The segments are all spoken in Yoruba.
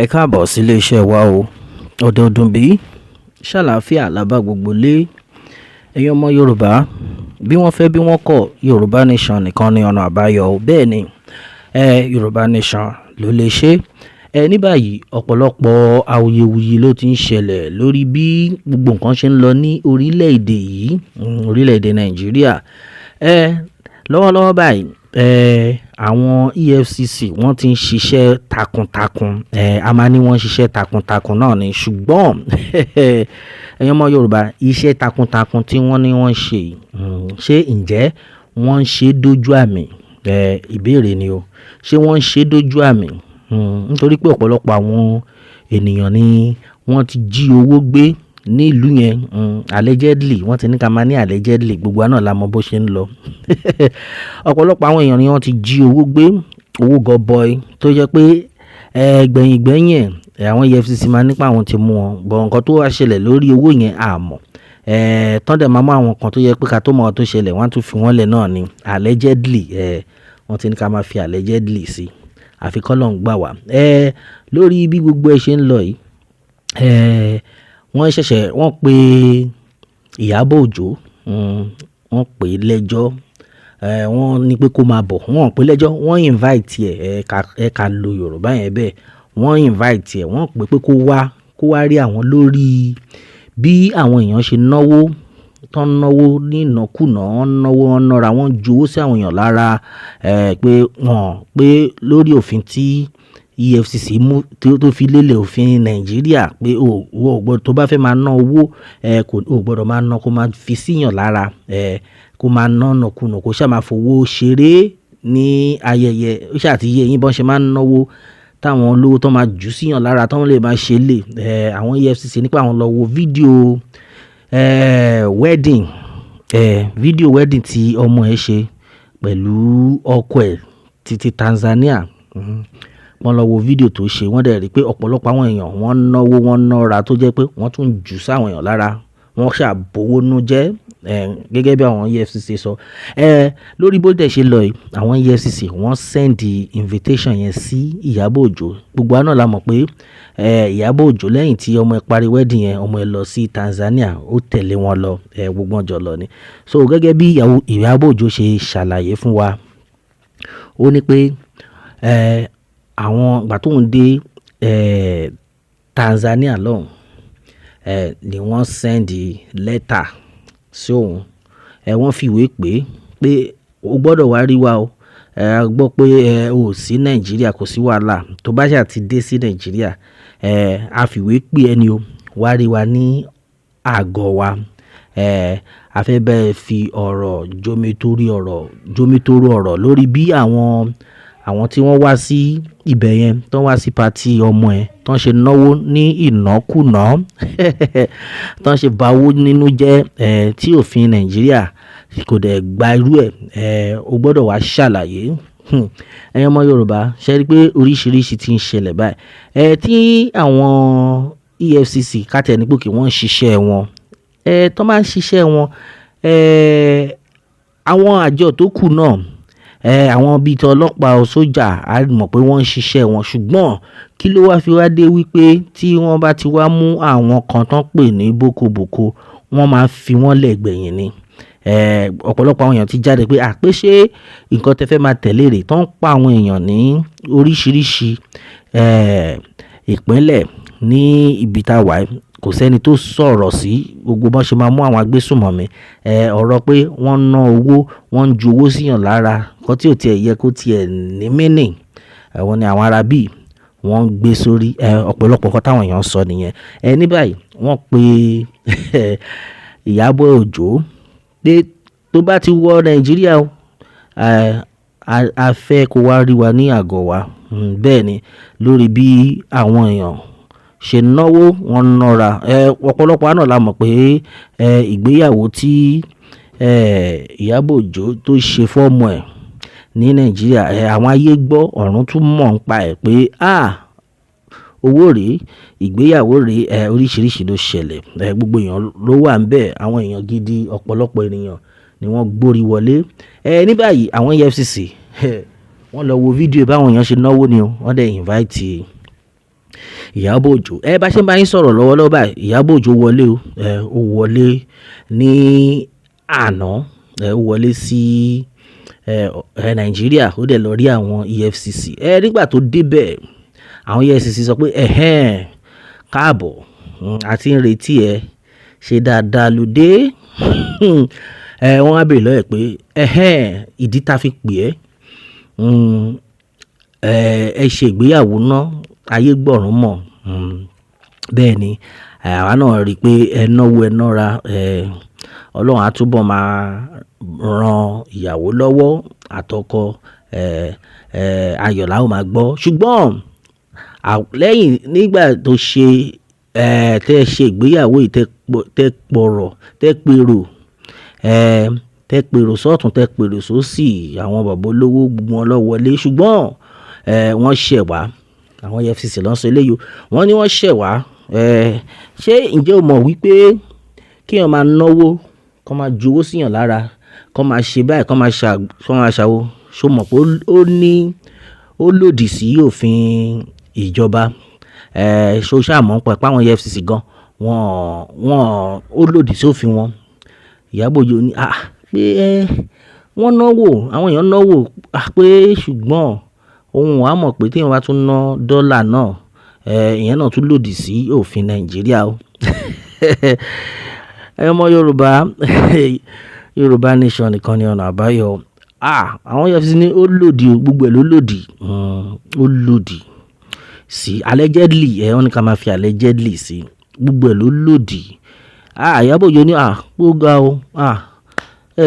Ẹ káàbọ̀ sí ilé-iṣẹ́ wa o. Ọdọọdún bí ṣàlàáfíà lábá gbogbo lé. Ẹ̀yin ọmọ Yorùbá, bí wọ́n fẹ́ bí wọ́n kọ̀, Yorùbá nation nìkan ni ọ̀nà àbáyọ. Bẹ́ẹ̀ ni Yorùbá nation ló lè ṣe. Ní báyìí ọ̀pọ̀lọpọ̀ awuyewuye ló ti ń ṣẹlẹ̀ lórí bí gbogbo nǹkan ṣe ń lọ ní orílẹ̀-èdè yìí, orílẹ̀-èdè Nàìjíríà. Lọ́wọ́lọ́wọ́ báyìí àwọn EFCC wọ́n ti ń ṣiṣẹ́ takuntakun. A máa ní wọ́n ń ṣiṣẹ́ takuntakun náà ni, ṣùgbọ́n ẹ̀yin ọmọ Yorùbá, iṣẹ́ takuntakun tí wọ́n ní wọ́n ṣe ṣé ǹjẹ́ wọ́n ń ṣe dójú àmì? Ìbéèrè ni o. Ṣé wọ́n ń ṣe dójú àmì? Nítorí pé ọ̀pọ̀lọpọ̀ àwọn ènìyàn ni wọ́n ti jí owó gbé ní ìlú yẹn, allegedly. Wọ́n ti ní ká máa ní allegedly, gbogbo wa náà la mọ bó ṣe ń lọ. Ọ̀pọ̀lọpọ̀ àwọn èèyàn ni wọ́n ti jí owó gbé, owó gọbọi, tó jẹ́ pé gbẹ̀yìn àwọn EFCC máa nípa àwọn ti mú wọn, bọ̀ nǹkan tó wá ṣẹlẹ̀ lórí owó yẹn àmọ́. Tán dẹ̀ máa mú àwọn kan tó yẹ pé ká tó mọ̀ ọ́ tó ṣẹlẹ̀, wọ́n á tún fi wọ́n lẹ̀ náà ni allegedly. Wọ́n ti ní ká máa fi allegedly sí, àfi k'Ọlọ́run gbà wá. Lórí bí gbogbo ẹ ṣe ń lọ yìí, wọ́n pe Iyabo Òjó, wọ́n pè é lẹ́jọ́. Wọ́n ní pé kó máa bọ̀, wọ́n pè é lẹ́jọ́, wọ́n invite ẹ̀ ká lo Yorùbá yẹn bẹ́ẹ̀. Wọ́n invite ẹ̀, wọ́n pè pé kó wá rí àwọn lórí bí àwọn èèyàn ṣe náwó, tó ń náwó ní ìnákùná, wọ́n náwó, wọ́n nára, wọ́n ju owó sí àwọn èèyàn lára, pé lórí òfin tí EFCC mú tó fi lélẹ̀ òfin Nàìjíríà, pé tó bá fẹ́ máa ná owó, o gbọ́dọ̀ máa ná kó máa fi síyàn lára, kó máa ná nàkúnà, kó ṣáà máa fowó ṣeré ní ayẹyẹ. Ó ṣáà ti yé yín bọ́n ṣe máa ń náwó táwọn olówó tó máa jù síyàn lára, tó lè máa ṣe lè. Àwọn EFCC nípa àwọn lọ wo fídíò wedding tí ọmọ ẹ̀ ṣe pẹ̀lú ọkọ ẹ̀ títí Tanzania. Wọ́n lọ wo fídíò tó ṣe, wọ́n dẹ̀ rí pé ọ̀pọ̀lọpọ̀ àwọn èèyàn wọ́n náwó, wọ́n nára, tó jẹ́ pé wọ́n tún jù sáwọn èèyàn lára, wọ́n ṣàbówó nú jẹ́, gẹ́gẹ́ bí àwọn EFCC sọ. Lórí bó dẹ̀ ṣe lọ yìí, àwọn EFCC wọ́n send invitation yẹn sí Iyabo Òjó. Gbogbo wa náà la mọ̀ pé Iyabo Òjó lẹ́yìn tí ọmọ ẹ̀ parí wedding yẹn, ọmọ ẹ̀ lọ sí Tanzania, ó tẹ̀lé wọn lọ, gbogbo wọn jọ lọ ni. So gẹ́gẹ́ bí Iyabo Òjó ṣe ṣàlàyé fún wa, ó ní pé àwọn ìgbà tóun dé Tanzania lọ́hùn, ni wọ́n send letter sí òun. Wọ́n fìwé pé o gbọ́dọ̀ wá rí wa o. A gbọ́ pé o sí Nàìjíríà, kò sí wàhálà. Tó bá ṣáà ti dé sí Nàìjíríà, a fìwé pé ẹni o wá rí wa ní àgọ́ wa. A fẹ́ bẹ́ẹ̀ fi ọ̀rọ̀ jómitóró ọ̀rọ̀ lórí bí àwọn tí wọ́n wá sí ibẹ̀ yẹn, tó wá sí party ọmọ ẹ̀, tó ń ṣe náwó ní ìnákùná, tó ń ṣe ba owó nínú jẹ́, tí òfin Nàìjíríà kò dẹ̀ gba irú ẹ̀. O gbọ́dọ̀ wá ṣàlàyé. Ẹ̀yin ọmọ Yorùbá, ṣe rí pé oríṣiríṣi ti ń ṣẹlẹ̀ báyìí. Tí àwọn EFCC kátẹ́ ní pé kí wọ́n ṣiṣẹ́ wọn, tó máa ń ṣiṣẹ́ wọn, àwọn àjọ tó kù náà, àwọn bíi ti ọlọ́pàá, sójà, a mọ̀ pé wọ́n ń ṣiṣẹ́ wọn, ṣùgbọ́n kí ló wá fi wá dé wípé tí wọ́n bá ti wá mú àwọn kan tán pè ní bókobòko, wọ́n máa fi wọ́n lẹ̀ gbẹ̀yìn ni. Ọ̀pọ̀lọpọ̀ àwọn èèyàn ti jáde pé pé ṣé nǹkan tẹ́ fẹ́ máa tẹ̀lé rè, tó ń pa àwọn èèyàn ní oríṣiríṣi ìpínlẹ̀ ní ibi tá a wà. Kò sẹ́ni tó sọ̀rọ̀ sí gbogbo bọ́n ṣe máa mú àwọn agbésùnmọ̀mí. Ọ̀rọ̀ pé wọ́n ná owó, wọ́n ń ju owó síyàn lára, nǹkan tí ò tiẹ̀ yẹ kó tiẹ̀ ní meaning. Àwọn ni àwọn ará bíi wọ́n ń gbé sórí. Ọ̀pọ̀lọpọ̀ nǹkan táwọn èèyàn sọ nìyẹn. Ní báyìí wọ́n pe Iyabo Òjó pé tó bá ti wọ Nàìjíríà o, a fẹ́ kó wá rí wa ní àgọ́ wa. Bẹ́ẹ̀ ni, lórí bí àwọn èèyàn ṣe náwó, wọ́n nára. Ọ̀pọ̀lọpọ̀ àná la mọ̀ pé ìgbéyàwó tí Iyabo Òjó tó ṣe fọ́mọ ẹ̀ ní Nàìjíríà, àwọn ayé gbọ́, ọ̀run tún mọ̀ ń pa ẹ̀ pé owó rèé, ìgbéyàwó rèé, oríṣiríṣi ló ṣẹlẹ̀. Gbogbo èèyàn ló wà ń bẹ̀, àwọn èèyàn gidi, ọ̀pọ̀lọpọ̀ ènìyàn ni wọ́n gbórí wọlé. Ní báyìí àwọn EFCC wọ́n lọ wo fídíò báwọn èèyàn ṣe náwó ni o, wọ́n dẹ̀ invite Iyabo Ojo bá ṣe ń bá yín sọ̀rọ̀ lọ́wọ́lọ́wọ́ báyìí Iyabo Ojo wọlé o ó wọlé ní àná ó wọlé sí Nàìjíríà ó dẹ̀ lọ rí àwọn EFCC nígbà tó débẹ̀ àwọn EFCC sọ pé káàbọ̀ àti ń retí ṣe dáadáa ló dé wọ́n á bèèrè lọ́yẹ̀ pé ìdí tá fi pè ẹ ṣe ìgbéyàwó náà ayé gbọ̀rún mọ̀ bẹ́ẹ̀ ni àwa náà rí i pé ẹ náwó ẹ nára Ọlọ́run á túbọ̀ máa ran ìyàwó lọ́wọ́ àtọkọ ayọ̀ la ó máa gbọ́ ṣùgbọ́n lẹ́yìn nígbà tó ṣe tẹ́ ṣe ìgbéyàwó yìí tẹ́ pèrò sọ́tún tẹ́ pèrò sósì àwọn bàbá olówó gbogbo wọn lọ wọlé ṣùgbọ́n wọ́n ṣẹ̀ wá àwọn EFCC ló ń sọ eléyìí wọ́n ní wọ́n ṣẹ̀ wá ṣé ǹjẹ́ o mọ̀ wípé kéèyàn máa náwó kó máa jowó síyàn lára kó máa ṣe báyìí kó máa ṣàwo ṣó mọ̀ pé ó lòdì sí òfin ìjọba ṣó ṣàmọ́ pẹ̀ páwọn EFCC gan wọ́n ó lòdì sí òfin wọn. Iyabo Ojo ní pé wọ́n náwó àwọn èèyàn náwó pé ṣùgbọ́n òun á mọ̀ pé téèyàn bá tún ná dọ́là náà ìyẹn náà tún lòdì sí òfin Nàìjíríà o ọmọ Yorùbá nation nìkan ni ọ̀nà àbáyọ àwọn EFCC ní ó lòdì gbogbo ẹ̀ ló lòdì ó lòdì sí allegedly wọ́n ní ká máa fi allegedly sí gbogbo ẹ̀ ló lòdì Iyabo Ojo ní gbóga o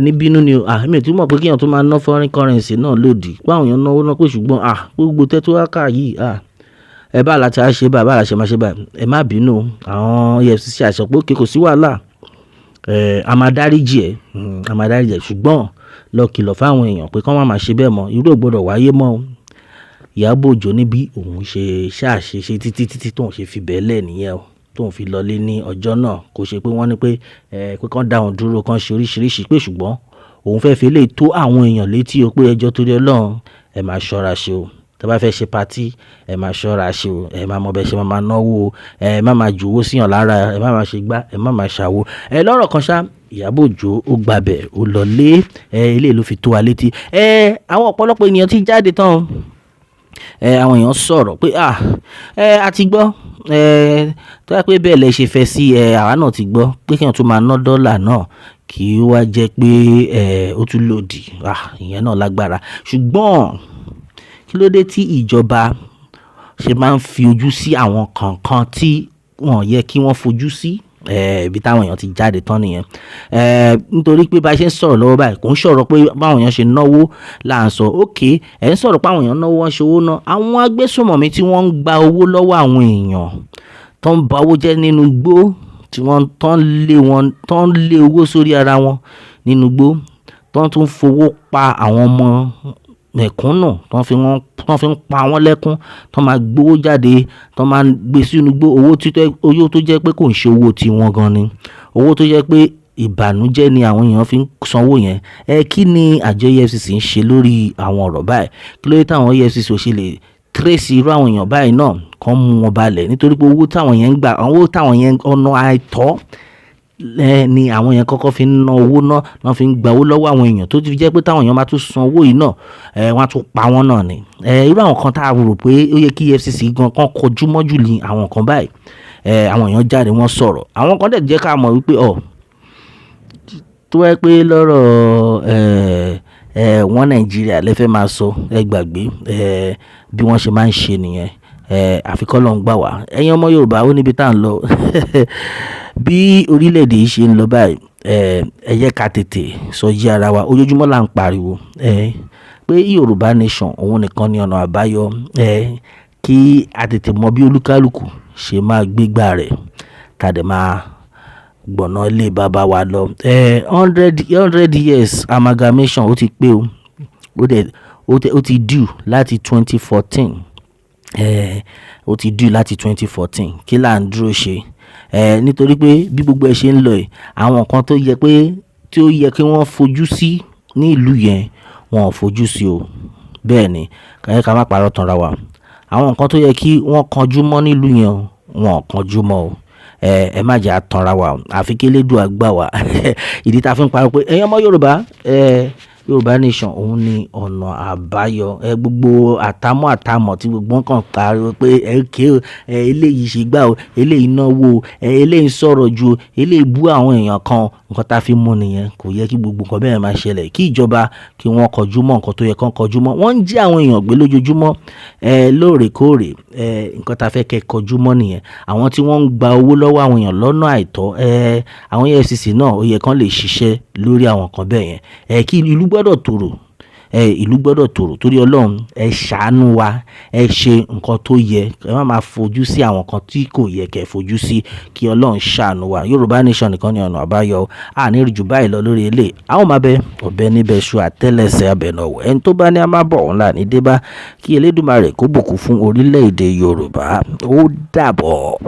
ní bínú ni o èmi ò tún mọ̀ pé kéèyàn tó máa ná foreign currency náà lòdì pé àwọn èèyàn náwó náà pé ṣùgbọ́n gbogbo tẹ́túwákà yìí bá láti á ṣe bá láṣẹ máa ṣe bá ẹ má bínú àwọn EFCC àṣọ pé òkè kò sí wàhálà a máa dáríjì ẹ ṣùgbọ́n lọ kìlọ̀ fáwọn èèyàn pé kán má máa ṣe bẹ́ẹ̀ mọ́ irú ò gbọ́dọ̀ wáyé mọ́ o. Iyabo Ojo ní bí òun ṣe ṣàṣeṣe títí tóun ṣe fi bẹ́ẹ̀ lẹ̀ nìyẹn o tóun fi lọlé ní ọjọ́ náà kò ṣe pé wọ́n ní pé kán dá òun dúró kán ṣe oríṣiríṣi pé ṣùgbọ́n òun fẹ́ fi lè tó àwọn èèyàn létí o pé ẹjọ́ torí Ọlọ́run ẹ máa ṣọ́ra ṣe o tẹ́ bá fẹ́ ṣe patí ẹ máa ṣọ́ra ṣe o ẹ máa mọ bẹ́ẹ̀ ṣe máa náwó ẹ má máa jùwó síyàn lára ẹ má máa ṣe gbá ẹ má máa ṣàwo lọ́rọ̀ kan ṣá Iyabo Ojo ó gbàbẹ̀ ó lọlé ilé ló fi tó wa létí àwọn ọ̀pọ̀lọpọ̀ ènìyàn ti jáde tán àwọn èèyàn sọ̀rọ̀ pé a ti gbọ́ tó yà pé bẹ́ẹ̀ lẹ ṣe fẹ́ sí àwa náà ti gbọ́ pé kéèyàn tó máa ná dọ́là náà kí ó wá jẹ́ pé ó tún lòdì ìyẹn náà lágbára ṣùgbọ́n kí ló dé tí ìjọba ṣe máa ń fi ojú sí àwọn kankan tí wọ́n yẹ kí wọ́n fojú sí ibi táwọn èèyàn ti jáde tán nìyẹn nítorí pé bá a ṣe ń sọ̀rọ̀ lọ́wọ́ báyìí kò ń sọ̀rọ̀ pé báwọn èèyàn ṣe náwó là ń sọ ń sọ̀rọ̀ pé àwọn èèyàn náwó wọ́n ṣe owó náà àwọn agbésùnmọ̀mí tí wọ́n ń gba owó lọ́wọ́ àwọn èèyàn tó ń ba owó jẹ́ nínú igbó tí wọ́n tán lé owó sórí ara wọn nínú igbó tó tún fowó pa àwọn ọmọ mẹ̀kúnnù tó fi ń pa wọ́n lẹ́kún tó máa gbowó jáde tó máa gbé sínú igbó owó tó jẹ́ pé kò ń ṣe owó tiwọn gan ni owó tó jẹ́ pé ìbànújẹ́ ni àwọn èèyàn fi ń sanwó yẹn kí ni àjọ EFCC ń ṣe lórí àwọn ọ̀rọ̀ báyìí kí ló dé táwọn EFCC ò ṣe lè trace irú àwọn èèyàn báyìí náà kàn mú wọn balẹ̀ nítorí pé owó táwọn yẹn ń gbà owó táwọn yẹn ọ̀nà àìtọ́ ni àwọn èèyàn kọ́kọ́ fi ń ná owó náà wọ́n fi ń gba owó lọ́wọ́ àwọn èèyàn tó ti jẹ́ pé táwọn èèyàn bá tún san owó yìí náà wọ́n á tún pa wọ́n náà ni irú àwọn kan tá a rò pé ó yẹ kí EFCC gan kan kọjú mọ́jú ní àwọn kan báyìí àwọn èèyàn jáde wọ́n sọ̀rọ̀ àwọn kan dẹ̀ jẹ́ ká mọ̀ wípé tó wẹ́ pé lọ́rọ̀ wọn Nàìjíríà lẹ́fẹ́ máa sọ ẹ gbàgbé bí wọ́n ṣe máa ń ṣe nìyẹn àfikọ́ ló ń gbà wá ẹ̀yin ọmọ Yorùbá ó níbi tá à ń lọ bí orílẹ̀-èdè yìí ṣe ń lọ báyìí ẹ yẹ ká tètè sọ yí ara wa ojoojúmọ́ là ń pariwo pé Yorùbá nation òun nìkan ni ọ̀nà àbáyọ kí a tètè mọ bí olúkálùkù ṣe máa gbégbá rẹ̀ tàdé máa gbọ̀nà ilé bàbá wa lọ 100 years amalgamation ó ti pé ó ti due láti 2014 ó ti due láti 2014 kí là ń dúró ṣe nítorí pé bí gbogbo ẹ ṣe ń lọ àwọn nǹkan tó yẹ kí wọ́n fojú sí ní ìlú yẹn wọn ò fojú sí o bẹ́ẹ̀ ni ká má parọ́ tanra wa àwọn nǹkan tó yẹ kí wọ́n kanjú mọ́ nílùú yẹn wọn ò kanjú mọ́ o. Ẹ má jẹ́ àtanra wa o, àfi kí Elédùà gbà wá. Ìdí tá a fi ń pariwo pé ẹ̀yin ọmọ Yorùbá, Yorùbá nation òun ni ọ̀nà àbáyọ. Gbogbo àtàmọ̀ tí gbogbo wọn kàn pariwo pé eléyìí ṣe gbà o, eléyìí náwó o, eléyìí sọ̀rọ̀ ju, eléyìí bú àwọn èèyàn kan, nǹkan tá a fi mú nìyẹn. Kò yẹ kí gbogbo nǹkan bẹ́ẹ̀ máa ṣẹlẹ̀. Kí ìjọba kí wọ́n kọjú mọ́ nǹkan tó yẹ kán kọjú mọ́. Wọ́n ń jí àwọn èèyàn gbé lójoojúmọ́ lóòrèkóòrè. Nǹkan tá a fẹ́ kẹ́ kọjú mọ́ nìyẹn. Àwọn tí wọ́n ń gba owó lọ́wọ́ àwọn èèyàn lọ́nà àìtọ́, àwọn Efcc náà ó yẹ kán lè ṣiṣẹ́ lórí àwọn nǹkan bẹ́ẹ̀ yẹn. Kí ìlú gbọ́dọ̀ tòrò, ìlú gbọ́dọ̀ tòrò torí Ọlọ́run ẹ ṣàánú wa, ẹ ṣe nǹkan tó yẹ, ẹ má máa fojú sí àwọn nǹkan tí kò yẹ kẹ́ fojú sí. Kí Ọlọ́run ṣàánú wa. Yorùbá nation nìkan ni ọ̀nà àbáyọ. Ní rí jù báyìí lọ lórí eléyìí. A ó máa bẹ ọ̀bẹ níbẹ̀ ṣu àtẹ́lẹsẹ̀ abẹ̀nàwó. Ẹni tó bá ní a máa bọ̀ òun là ní dé bá. Kí Elédùmarè kó bùkún fún orílẹ̀-èdè Yorùbá. Ó dàbọ̀.